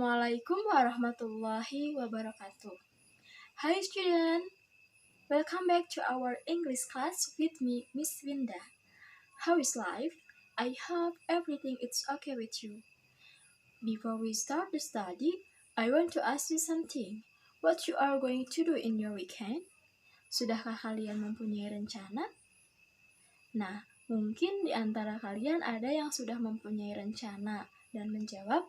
Assalamualaikum warahmatullahi wabarakatuh. Hi student, welcome back to our English class with me, Miss Winda. How is life? I hope everything is okay with you. Before we start the study, I want to ask you something. What you are going to do in your weekend? Sudahkah kalian mempunyai rencana? Nah, mungkin di antara kalian ada yang sudah mempunyai rencana dan menjawab,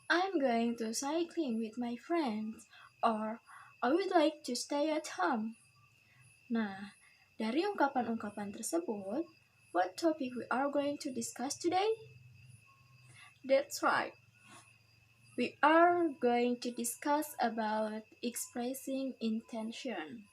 I'm going to cycling with my friends, or I would like to stay at home. Nah, dari ungkapan-ungkapan tersebut, what topic we are going to discuss today? That's right. We are going to discuss about expressing intention.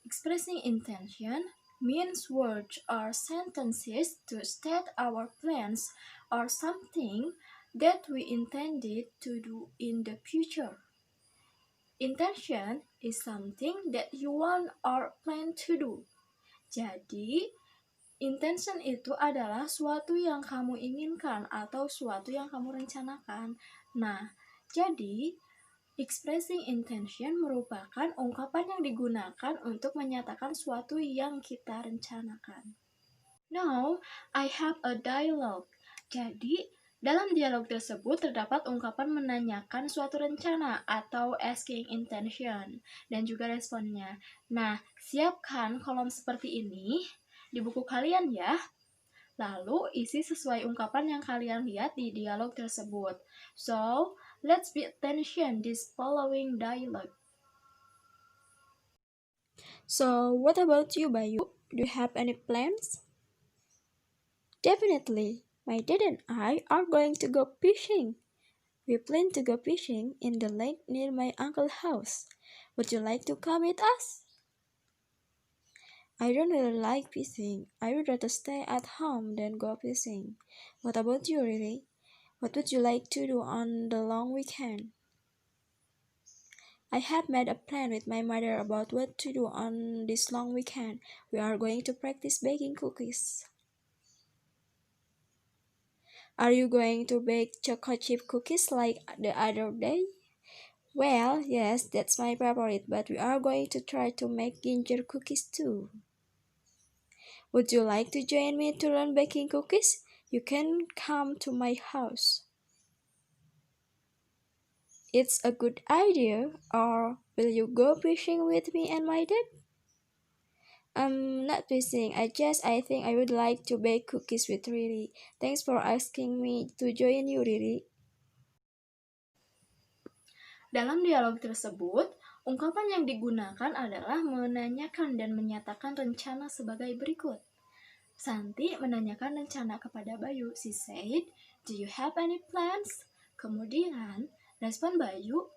Expressing intention means words or sentences to state our plans or something that we intended to do in the future. Intention is something that you want or plan to do. Jadi, intention itu adalah suatu yang kamu inginkan atau suatu yang kamu rencanakan. Nah, jadi expressing intention merupakan ungkapan yang digunakan untuk menyatakan suatu yang kita rencanakan. Now, I have a dialogue. Jadi, dalam dialog tersebut terdapat ungkapan menanyakan suatu rencana atau asking intention dan juga responnya. Nah, siapkan kolom seperti ini di buku kalian ya. Lalu, isi sesuai ungkapan yang kalian lihat di dialog tersebut. So, let's pay attention this following dialogue. So, what about you, Bayu? Do you have any plans? Definitely. My dad and I are going to go fishing. We plan to go fishing in the lake near my uncle's house. Would you like to come with us? I don't really like fishing. I would rather stay at home than go fishing. What about you, Riri? What would you like to do on the long weekend? I have made a plan with my mother about what to do on this long weekend. We are going to practice baking cookies. Are you going to bake chocolate chip cookies like the other day? Well, yes, that's my favorite, but we are going to try to make ginger cookies too. Would you like to join me to learn baking cookies? You can come to my house. It's a good idea, or will you go fishing with me and my dad? Not fishing, I think I would like to bake cookies with Riri. Thanks for asking me to join you, Riri. Dalam dialog tersebut, ungkapan yang digunakan adalah menanyakan dan menyatakan rencana sebagai berikut. Santi menanyakan rencana kepada Bayu. She said, "Do you have any plans?" Kemudian, respon Bayu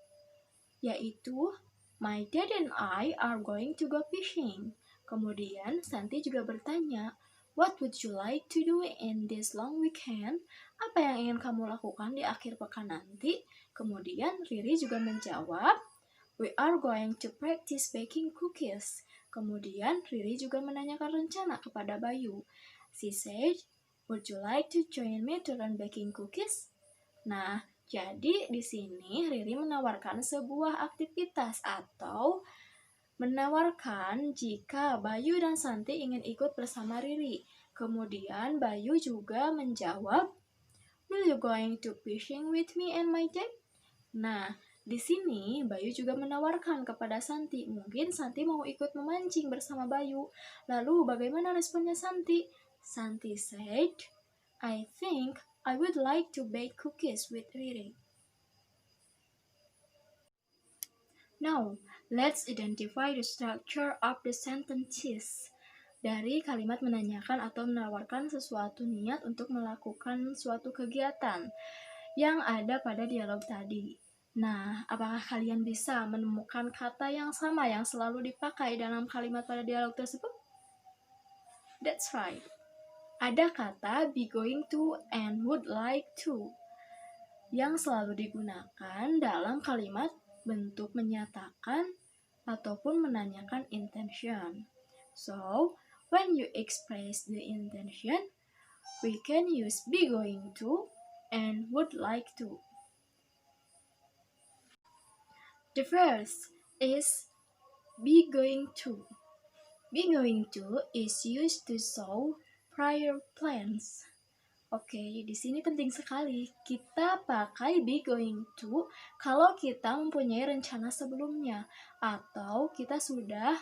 yaitu, "My dad and I are going to go fishing." Kemudian, Santi juga bertanya, "What would you like to do in this long weekend?" Apa yang ingin kamu lakukan di akhir pekan nanti? Kemudian, Riri juga menjawab, "We are going to practice baking cookies." Kemudian, Riri juga menanyakan rencana kepada Bayu. She said, "Would you like to join me to learn baking cookies?" Nah, jadi di sini Riri menawarkan sebuah aktivitas atau menawarkan jika Bayu dan Santi ingin ikut bersama Riri. Kemudian Bayu juga menjawab, "Will you going to fishing with me and my dad?" Nah, di sini Bayu juga menawarkan kepada Santi, mungkin Santi mau ikut memancing bersama Bayu. Lalu bagaimana responnya Santi? Santi said, "I think I would like to bake cookies with Riri." Now, let's identify the structure of the sentences. Dari kalimat menanyakan atau menawarkan sesuatu niat untuk melakukan suatu kegiatan yang ada pada dialog tadi. Nah, apakah kalian bisa menemukan kata yang sama yang selalu dipakai dalam kalimat pada dialog tersebut? That's right. Ada kata be going to and would like to yang selalu digunakan dalam kalimat bentuk menyatakan ataupun menanyakan intention. So, when you express the intention, we can use be going to and would like to. The first is be going to. Be going to is used to show prior plans. Oke, di sini penting sekali. Kita pakai be going to kalau kita mempunyai rencana sebelumnya atau kita sudah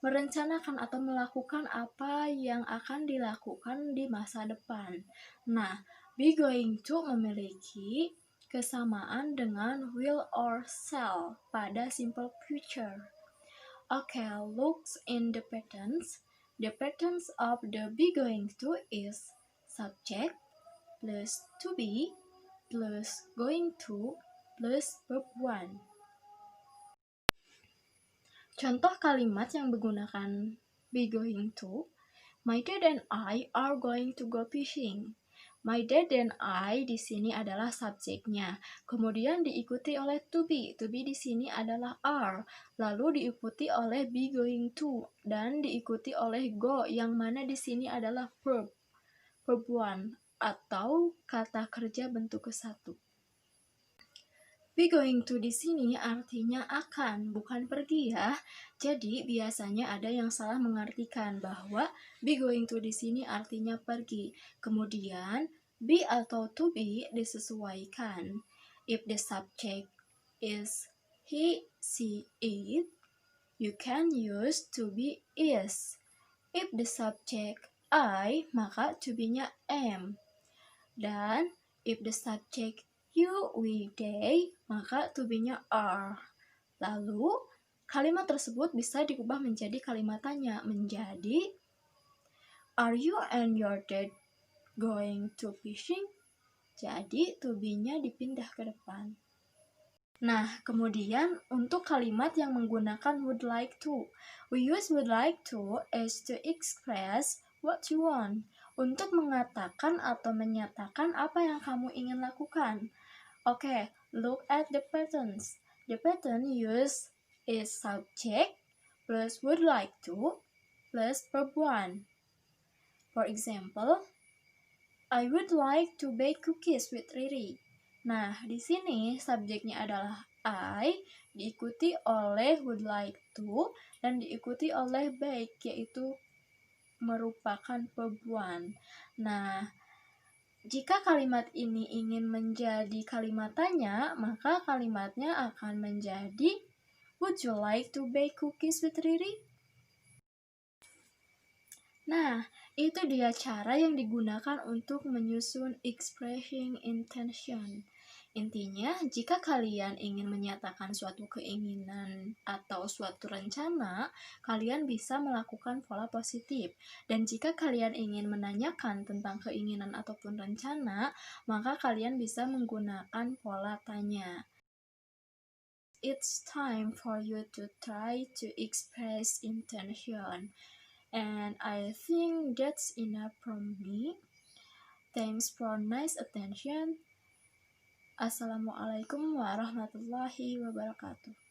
merencanakan atau melakukan apa yang akan dilakukan di masa depan. Nah, be going to memiliki kesamaan dengan will or shall pada simple future. Okay, looks in the patterns. The patterns of the be going to is subject plus to be plus going to plus verb 1. Contoh kalimat yang menggunakan be going to. My dad and I are going to go fishing. My dad and I di sini adalah subjeknya. Kemudian diikuti oleh to be. To be di sini adalah are. Lalu diikuti oleh be going to dan diikuti oleh go yang mana di sini adalah verb. Verb 1 atau kata kerja bentuk ke-1. Be going to di sini artinya akan, bukan pergi ya. Jadi biasanya ada yang salah mengartikan bahwa be going to di sini artinya pergi. Kemudian be atau to be disesuaikan. If the subject is he, she, it, you can use to be is. If the subject I, maka to be-nya am. Dan if the subject you, we, they, maka to be-nya are. Lalu, kalimat tersebut bisa diubah menjadi kalimat tanya, menjadi are you and your dad going to fishing? Jadi, to be-nya dipindah ke depan. Nah, kemudian untuk kalimat yang menggunakan would like to. We use would like to as to express what you want. Untuk mengatakan atau menyatakan apa yang kamu ingin lakukan. Okay, look at the patterns. The pattern used is subject plus would like to plus verb 1. For example, I would like to bake cookies with Riri. Nah, di sini subjeknya adalah I, diikuti oleh would like to, dan diikuti oleh bake, yaitu merupakan verb 1. Nah, jika kalimat ini ingin menjadi kalimat tanya, maka kalimatnya akan menjadi would you like to bake cookies with Riri? Nah, itu dia cara yang digunakan untuk menyusun expressing intention. Intinya, jika kalian ingin menyatakan suatu keinginan atau suatu rencana, kalian bisa melakukan pola positif. Dan jika kalian ingin menanyakan tentang keinginan ataupun rencana, maka kalian bisa menggunakan pola tanya. It's time for you to try to express intention. And I think that's enough from me. Thanks for nice attention. Assalamualaikum warahmatullahi wabarakatuh.